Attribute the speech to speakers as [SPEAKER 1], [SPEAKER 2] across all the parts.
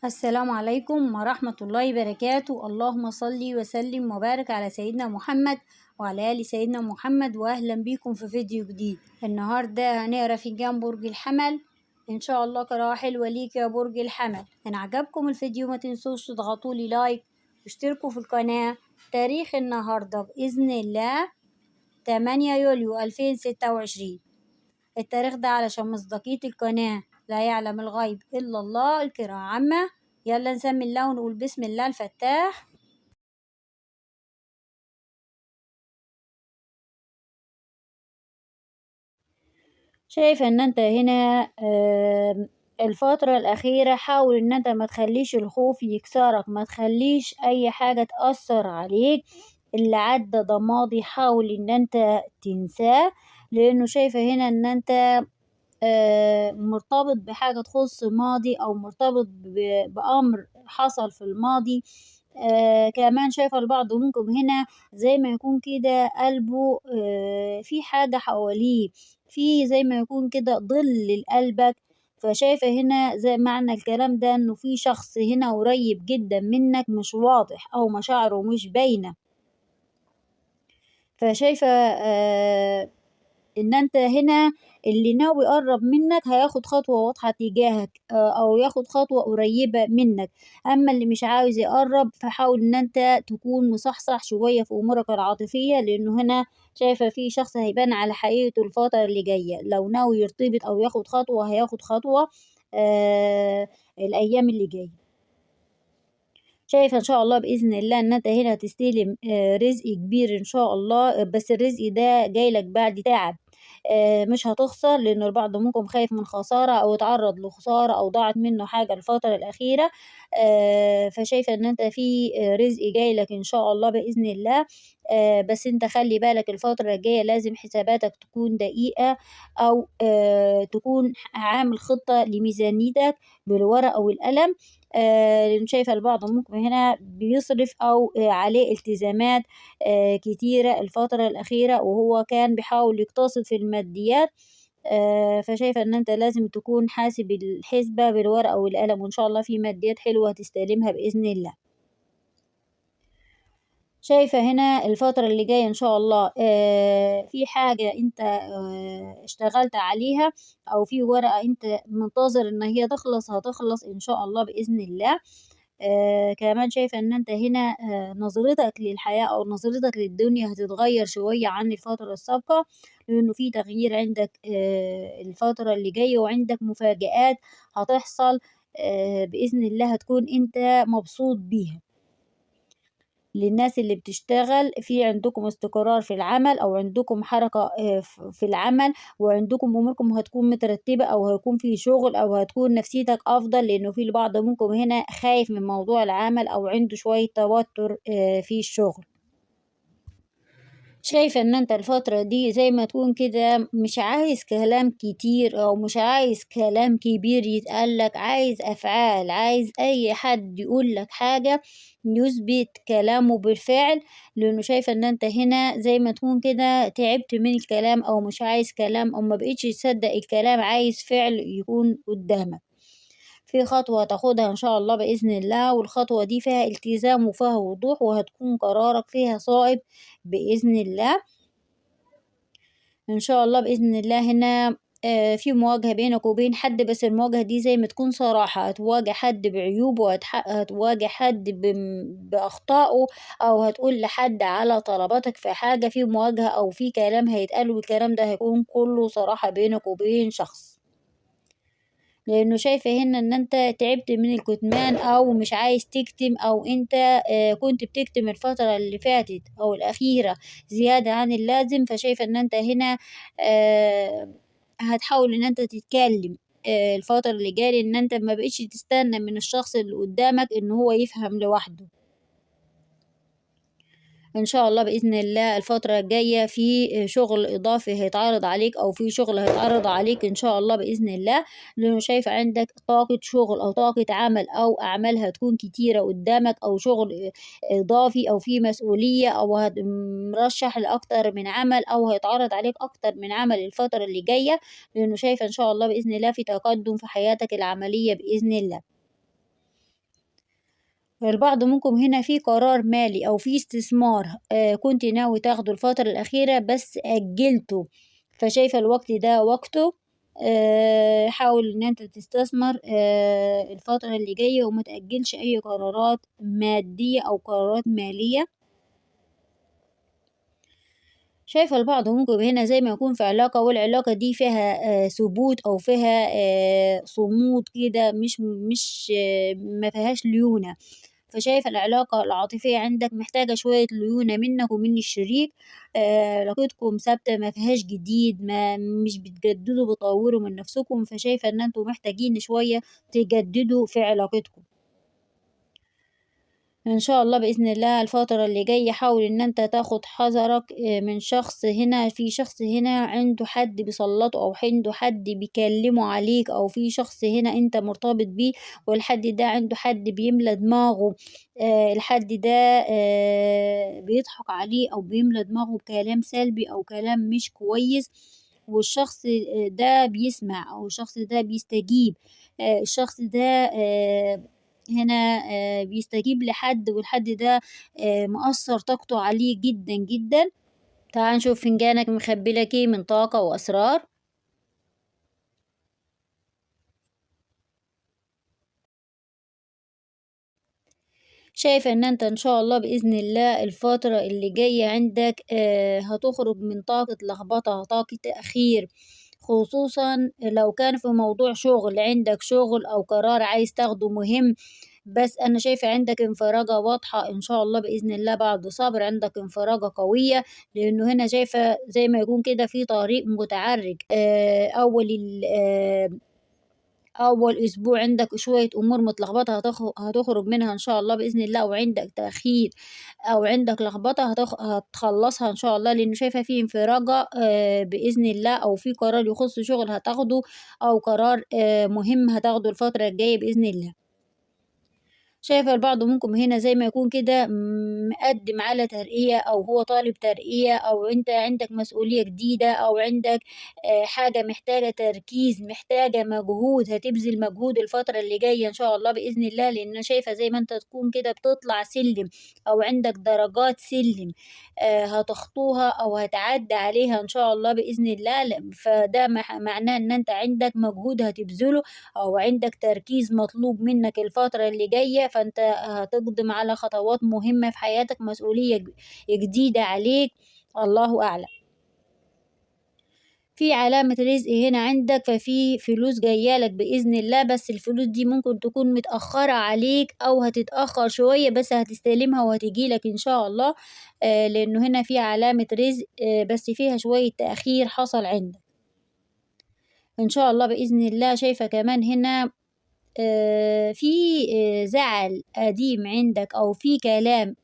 [SPEAKER 1] السلام عليكم ورحمة الله وبركاته. اللهم صل وسلم وبارك على سيدنا محمد وعلى آل سيدنا محمد، وأهلا بيكم في فيديو جديد. النهاردة هنقرا فنجان برج الحمل إن شاء الله. قراءة حلوة ليك يا برج الحمل. إن عجبكم الفيديو ما تنسوش تضغطوا لي لايك واشتركوا في القناة. تاريخ النهاردة بإذن الله 8 يوليو 2026. التاريخ ده علشان مصداقية القناة، لا يعلم الغيب إلا الله. القراءة عامة. يلا نسمي الله ونقول بسم الله الفتاح. شايفة ان انت هنا الفترة الأخيرة حاول ان انت ما تخليش الخوف يكسرك، ما تخليش اي حاجة تأثر عليك. اللي عدى ده ماضي، حاول ان انت تنساه. لانه شايفة هنا ان انت مرتبط بحاجة تخص ماضي أو مرتبط بأمر حصل في الماضي. كمان شايفة البعض ممكن هنا زي ما يكون كده قلبه في حاجة حواليه، في زي ما يكون كده ظل لقلبك. فشايفة هنا زي معنى الكلام ده انه في شخص هنا قريب جدا منك مش واضح او مشاعره مش باينة. فشايفة ان انت هنا اللي ناوي يقرب منك هياخد خطوة واضحة تجاهك، او ياخد خطوة قريبة منك. اما اللي مش عاوز يقرب فحاول ان انت تكون مصحصح شوية في امورك العاطفية، لانه هنا شايفة في شخص هيبان على حقيقته الفترة اللي جاية. لو ناوي يرتبط او ياخد خطوة هياخد خطوة الايام اللي جاية. شايفة ان شاء الله باذن الله ان انت هنا هتستلم رزق كبير ان شاء الله، بس الرزق ده جايلك بعد تعب. مش هتخسر، لان البعض ممكن خايف من خسارة او يتعرض لخسارة او ضاعت منه حاجة الفترة الاخيرة. فشايفة ان انت في رزق جايلك ان شاء الله باذن الله. بس انت خلي بالك الفترة الجاية لازم حساباتك تكون دقيقة، او تكون عامل خطة لميزانيتك بالورقة والقلم. لأن شايفة البعض ممكن هنا بيصرف أو عليه التزامات كتيرة الفترة الأخيرة، وهو كان بيحاول يقتصد في الماديات. فشايفة ان انت لازم تكون حاسب الحسبة بالورقة والقلم، وان شاء الله في ماديات حلوة هتستلمها بإذن الله. شايفة هنا الفترة اللي جاية إن شاء الله في حاجة أنت اشتغلت عليها، أو في ورقة أنت منتظر إن هي تخلص، هتخلص إن شاء الله بإذن الله. كمان شايفة إن أنت هنا نظرتك للحياة أو نظرتك للدنيا هتتغير شوية عن الفترة السابقة، لأنه في تغيير عندك الفترة اللي جاية، وعندك مفاجآت هتحصل بإذن الله هتكون أنت مبسوط بيها. للناس اللي بتشتغل، في عندكم استقرار في العمل أو عندكم حركة في العمل، وعندكم أموركم هتكون مترتبة، أو هيكون في شغل، أو هتكون نفسيتك أفضل، لأنه في البعض منكم هنا خايف من موضوع العمل أو عنده شوية توتر في الشغل. شايفة ان انت الفترة دي زي ما تكون كده مش عايز كلام كتير او مش عايز كلام كبير يتقالك، عايز افعال، عايز اي حد يقولك حاجة يثبت كلامه بالفعل. لانه شايفة ان انت هنا زي ما تكون كده تعبت من الكلام، او مش عايز كلام، او ما بقيتش تصدق الكلام، عايز فعل يكون قدامك. في خطوة تاخدها إن شاء الله بإذن الله، والخطوة دي فيها التزام وفيها وضوح، وهتكون قرارك فيها صائب بإذن الله. إن شاء الله بإذن الله هنا في مواجهة بينك وبين حد، بس المواجهة دي زي ما تكون صراحة، هتواجه حد بعيوبه، هتواجه حد بأخطائه، أو هتقول لحد على طلباتك في حاجة، في مواجهة أو في كلام هيتقال، والكلام ده هيكون كله صراحة بينك وبين شخص. لأنه شايفة هنا إن أنت تعبت من الكتمان، أو مش عايز تكتم، أو أنت كنت بتكتم الفترة اللي فاتت أو الأخيرة زيادة عن اللازم. فشايفة إن أنت هنا هتحاول إن أنت تتكلم الفترة اللي جاية، إن أنت ما بقتش تستنى من الشخص اللي قدامك إن هو يفهم لوحده. إن شاء الله بإذن الله الفترة الجاية في شغل إضافي هيتعرض عليك، أو في شغل هيتعرض عليك إن شاء الله بإذن الله. لأنه شايفة عندك طاقة شغل أو طاقة عمل، أو أعمال هتكون كتيرة قدامك، أو شغل إضافي، أو في مسؤولية، أو مرشح لأكتر من عمل، أو هيتعرض عليك أكتر من عمل الفترة اللي جاية. لأنه شايفة إن شاء الله بإذن الله في تقدم في حياتك العملية بإذن الله. البعض منكم هنا في قرار مالي أو في استثمار كنتِ ناوي تاخده الفترة الأخيرة بس أجّلته، فشايفة الوقت ده وقته. حاول إن أنت تستثمر الفترة اللي جاية وما تأجّلش أي قرارات مادية أو قرارات مالية. شايفة البعض ممكن هنا زي ما يكون في علاقة والعلاقة دي فيها ثبوت أو فيها صمود كده مش ما فيهاش ليونة، فشايفة العلاقة العاطفية عندك محتاجة شوية ليونة منك ومن الشريك. علاقتكم ثابتة ما فيهاش جديد ما مش بتجددوا بتطوروا من نفسكم، فشايفة إن انتوا محتاجين شوية تجددوا في علاقتكم. إن شاء الله بإذن الله الفترة اللي جاية حاول إن أنت تاخد حذرك من شخص هنا، في شخص هنا عنده حد بيسلطه أو عنده حد بيكلمه عليك، أو في شخص هنا أنت مرتبط بيه والحد ده عنده حد بيملى دماغه. الحد ده بيضحك عليه أو بيملى دماغه بكلام سلبي أو كلام مش كويس، والشخص ده بيسمع أو الشخص ده بيستجيب. الشخص ده هنا بيستجيب لحد والحد ده مأثّر طاقته عليه جدًا، جدًا. تعالَ نشوف فنجانك مخبّي لك إيه من طاقة وأسرار. شايفة إن أنت إن شاء الله بإذن الله الفترة اللي جاية عندك هتخرج من طاقة لخبطة، طاقة تأخير، خصوصًا لو كان في موضوع شغل، عندك شغل أو قرار عايز تاخده مهم، بس أنا شايفة عندك انفراجة واضحة إن شاء الله بإذن الله بعد صبر عندك انفراجة قوية، لإنه هنا شايفة زي ما يكون كده في طريق متعرج. أول أسبوع عندك شوية أمور متلخبطة هتخرج منها إن شاء الله بإذن الله، وعندك تأخير أو عندك لخبطة هتخلّصها إن شاء الله، لإنه شايفة في انفراجة بإذن الله، أو في قرار يخُص شغل هتاخده أو قرار مهم هتاخده الفترة الجاية بإذن الله. شايفة البعض منكم هنا زي ما يكون كده مقدّم على ترقية أو هو طالب ترقية أو أنت عندك مسؤولية جديدة أو عندك حاجة محتاجة تركيز، محتاجة مجهود، هتبذل مجهود الفترة اللي جاية إن شاء الله بإذن الله، لإن أنا شايفة زي ما أنت تكون كده بتطلع سلِّم أو عندك درجات سلِّم هتخطوها أو هتعدّي عليها إن شاء الله بإذن الله، فده معناه إن أنت عندك مجهود هتبذله أو عندك تركيز مطلوب منك الفترة اللي جاية، فأنت هتقدم على خطوات مهمة في حياتك، مسؤولية جديدة عليك، الله أعلم. في علامة رزق هنا عندك، ففي فلوس جاية لك بإذن الله، بس الفلوس دي ممكن تكون متأخرة عليك أو هتتأخر شوية بس هتستلمها وهتيجي لك إن شاء الله. لإنه هنا في علامة رزق بس فيها شوية تأخير حصل عندك. إن شاء الله بإذن الله شايفة كمان هنا في زعل قديم عندك أو في كلام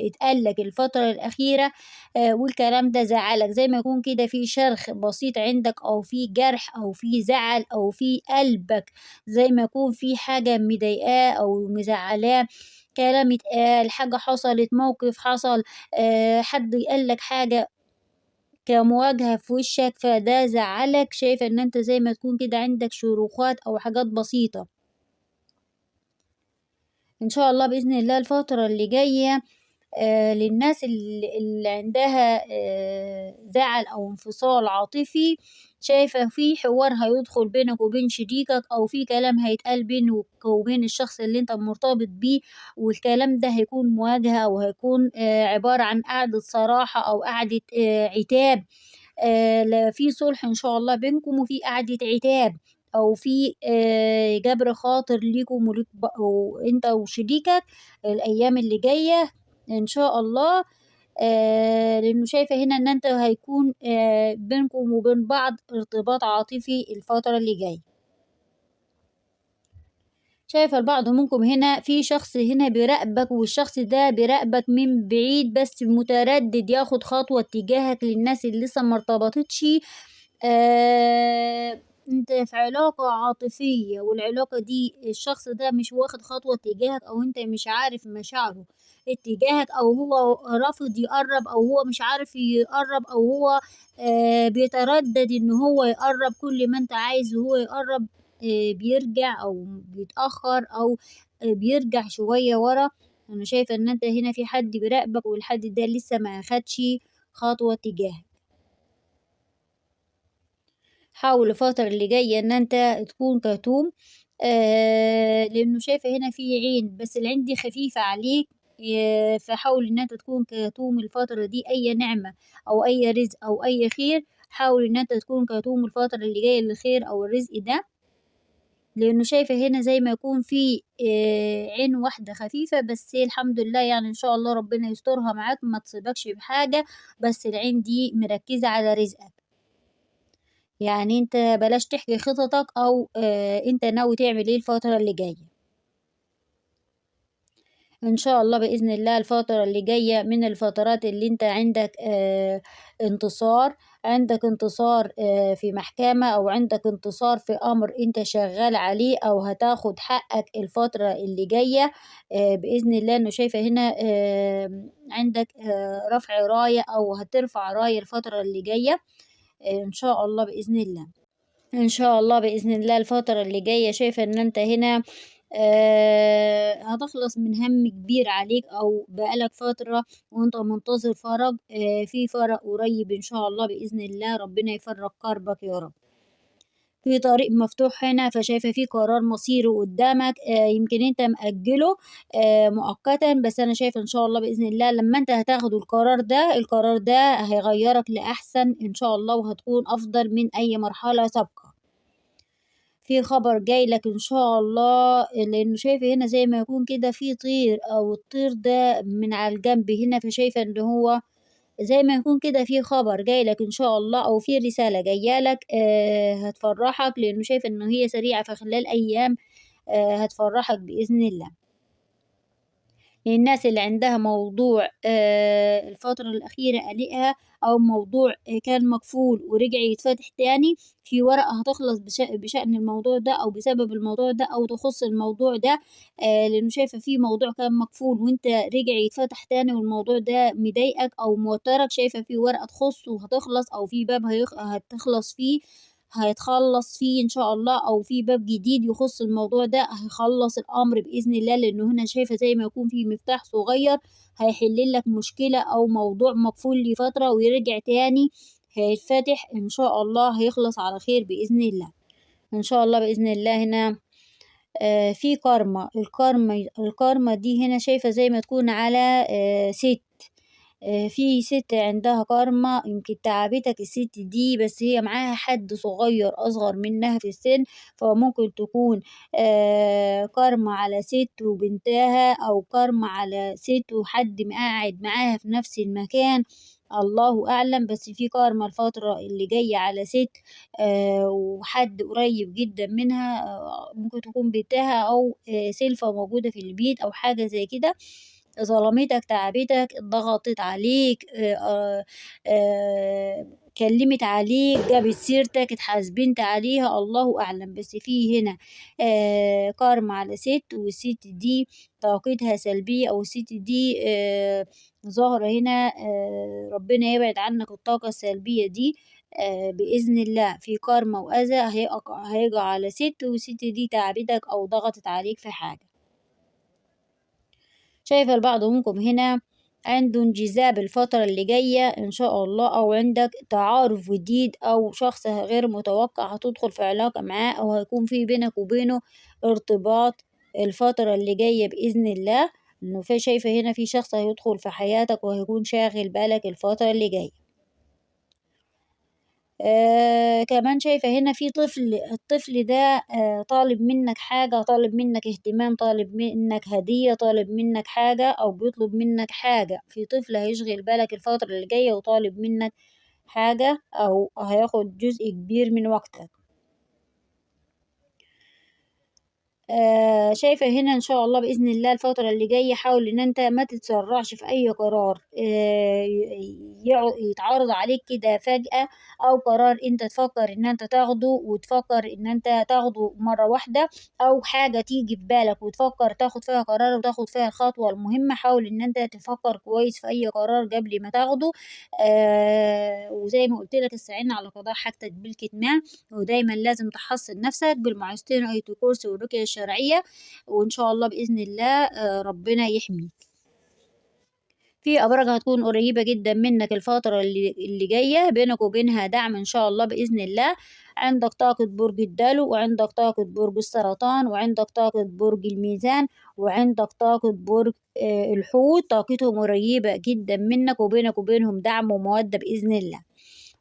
[SPEAKER 1] اتقال لك الفترة الأخيرة، والكلام ده زعّلك، زي ما يكون كده في شرخ بسيط عندك أو في جرح أو في زعل أو في قلبك، زي ما يكون في حاجة مضايقاه أو مزعّلاه، كلام اتقال، حاجة حصلت، موقف حصل، حد قال لك حاجة كمواجهة في وشّك، فده زعّلك، شايفة إن أنت زي ما تكون كده عندك شروخات أو حاجات بسيطة. إن شاء الله بإذن الله الفترة اللي جاية للناس اللي عندها زعل أو انفصال عاطفي، شايفة في حوار هيدخل بينك وبين شريكك أو في كلام هيتقال بينك وبين الشخص اللي أنت مرتبط بيه، والكلام ده هيكون مواجهة أو هيكون عبارة عن قعدة صراحة أو قعدة عتاب. في صُلح إن شاء الله بينكم وفي قعدة عتاب، أو في جبر خاطر ليكم وليك وأنت وشريكك الأيام اللي جاية إن شاء الله. لإنه شايفة هنا إن أنت هيكون بينكم وبين بعض ارتباط عاطفي الفترة اللي جاية. شايفة البعض منكم هنا في شخص هنا بيراقبك والشخص ده بيراقبك من بعيد بس متردد ياخد خطوة اتجاهك للناس اللي لسه ما ارتبطتش. أنت في علاقة عاطفية والعلاقة دي الشخص ده مش واخد خطوة اتجاهك أو أنت مش عارف مشاعره اتجاهك، أو هو رافض يقرب أو هو مش عارف يقرب أو هو بيتردد إن هو يقرب، كل ما أنت عايز وهو يقرب بيرجع أو بيتأخر أو بيرجع شوية ورا. أنا شايفة إن أنت هنا في حد بيراقبك والحد ده لسه ما أخدش خطوة تجاهك. حاول الفترة اللي جاية إن أنت تكون كتوم، لإنه شايفة هنا في عين بس العين دي خفيفة عليك. فحاول إن أنت تكون كتوم الفترة دي، أي نعمة أو أي رزق أو أي خير حاول إن أنت تكون كتوم الفترة اللي جاية للخير أو الرزق ده. لإنه شايفة هنا زي ما يكون في عين واحدة خفيفة، بس هي الحمد لله يعني إن شاء الله ربنا يسترها معاك ما تصيبكش بحاجة، بس العين دي مركزة على رزقك. يعني أنت بلاش تحكي خططك أو أنت ناوي تعمل إيه الفترة اللي جاية. إن شاء الله بإذن الله الفترة اللي جاية من الفترات اللي أنت عندك انتصار، عندك انتصار في محكمة أو عندك انتصار في أمر أنت شغال عليه أو هتاخد حقك الفترة اللي جاية بإذن الله. إنه شايفة هنا عندك رفع راية أو هترفع راية الفترة اللي جاية إن شاء الله بإذن الله. إن شاء الله بإذن الله الفترة اللي جاية شايفة إن أنت هنا هتخلص من هَم كبير عليك أو بقى لك فترة وأنت منتظر فرج. في فرج قريب إن شاء الله بإذن الله، ربنا يفرج كربك يا رب. في طريق مفتوح هنا، فشايفة في قرار مصيري قدامك يمكن أنت مأجله مؤقتًا، بس أنا شايفة إن شاء الله بإذن الله لما أنت هتاخد القرار ده هيغيرك لأحسن إن شاء الله وهتكون أفضل من أي مرحلة سابقة. في خبر جاي لك إن شاء الله، لإنه شايفة هنا زي ما يكون كده في طير أو الطير ده من على الجنب هنا، فشايفة إن هو زي ما يكون كده في خبر جاي لك إن شاء الله أو في رسالة جاية لك هتفرحك، لإنه شايفة إنه هي سريعة في خلال أيام هتفرحك بإذن الله. للناس اللي عندها موضوع الفترة الأخيرة قلقها أو موضوع كان مقفول ورجع يتفتح تاني، في ورقة هتخلص بشأن الموضوع ده أو بسبب الموضوع ده أو تخص الموضوع ده. لإنه شايفة في موضوع كان مقفول وأنت رجع يتفتح تاني والموضوع ده مضايقك أو موترك، شايفة في ورقة تخصه وهتخلص أو في باب هتخلص فيه هيتخلّص فيه إن شاء الله، أو في باب جديد يخُص الموضوع ده هيخلّص الأمر بإذن الله. لإنه هنا شايفة زي ما يكون في مفتاح صغير هيحل لك مشكلة أو موضوع مقفول لفترة ويرجع تاني هيتفتح إن شاء الله، هيخلص على خير بإذن الله. إن شاء الله بإذن الله هنا في كارما. الكارما دي هنا شايفة زي ما تكون على سِت. في سِت عندها كارما يمكن تعبتك السِت دي، بس هي معاها حد صغير أصغر منها في السِن، فممكن تكون كارما على سِت وبنتها أو كارما على سِت وحد قاعد معاها في نفس المكان، الله أعلم. بس في كارما الفترة اللي جاية على سِت وحد قريب جدًا منها، ممكن تكون بنتها أو سِلفة موجودة في البيت أو حاجة زي كده. ظلمتك، تعبتك، ضغطت عليك، اتكلمت عليك، جابت سيرتك، اتحاسبنت عليها، الله أعلم. بس في هنا كارما على سِت، والسِت دي طاقتها سلبية أو السِت دي ظاهرة هنا. ربنا يبعد عنك الطاقة السلبية دي بإذن الله. في كارما وأذى هيقع على سِت والسِت دي تعبتك أو ضغطت عليك في حاجة. شايفة البعض منكم هنا عنده انجذاب الفترة اللي جاية إن شاء الله، أو عندك تعارف جديد أو شخص غير متوقع هتدخل في علاقة معاه أو هيكون في بينك وبينه ارتباط الفترة اللي جاية بإذن الله. إنه في شايفة هنا في شخص هيدخل في حياتك وهيكون شاغل بالك الفترة اللي جاية. كمان شايفة هنا في طفل، الطفل ده طالب منّك حاجة، طالب منّك اهتمام، طالب منّك هدية، طالب منّك حاجة أو بيطلب منّك حاجة. في طفل هيشغل بالك الفترة اللي جاية وطالب منّك حاجة أو هياخد جزء كبير من وقتك. شايفة هنا إن شاء الله بإذن الله الفترة اللي جاية حاول إن أنت ما تتسرعش في أي قرار يتعارض عليك كده فجأة، أو قرار أنت تفكر إن أنت تاخده وتفكر إن أنت تاخده مرة واحدة، أو حاجة تيجي في بالك وتفكر تاخد فيها قرار وتاخد فيها الخطوة المهمة. حاول إن أنت تفكر كويس في أي قرار قبل ما تاخده. وزي ما قُلت لك استعِن على قضاء حاجتك بالكتمان، ودايمًا لازم تحصّن نفسك بالمعوذتين وآية الكرسي والرقية الشرعية شرعية، وإن شاء الله بإذن الله ربنا يحميك. في أبراج هتكون قريبة جدا منك الفترة اللي جاية، بينك وبينها دعم إن شاء الله بإذن الله. عندك طاقة برج الدلو، وعندك طاقة برج السرطان، وعندك طاقة برج الميزان، وعندك طاقة برج الحوت. طاقتهم قريبة جدا منك، وبينك وبينهم دعم ومودة بإذن الله.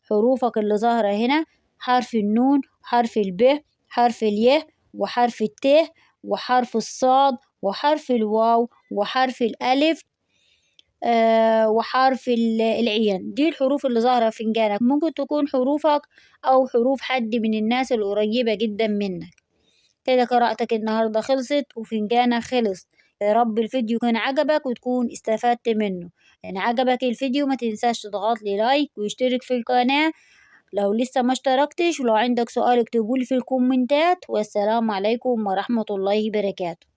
[SPEAKER 1] حروفك اللي ظاهرة هنا: حرف النون، حرف الب، حرف الياء، وحرف الت، وحرف الصاد، وحرف الواو، وحرف الألف، وحرف العين. دي الحروف اللي ظاهرة في فنجانك، ممكن تكون حروفك أو حروف حد من الناس القريبة جدا منك. كده قراءتك النهاردة خلصت وفنجانك خلص. يا رب الفيديو كان عجبك وتكون استفدت منه. يعني عجبك الفيديو ما تنساش تضغط لي لايك واشترك في القناة لو لسه ما اشتركتش، ولو عندك سؤال اكتبولي في الكومنتات. والسلام عليكم ورحمة الله وبركاته.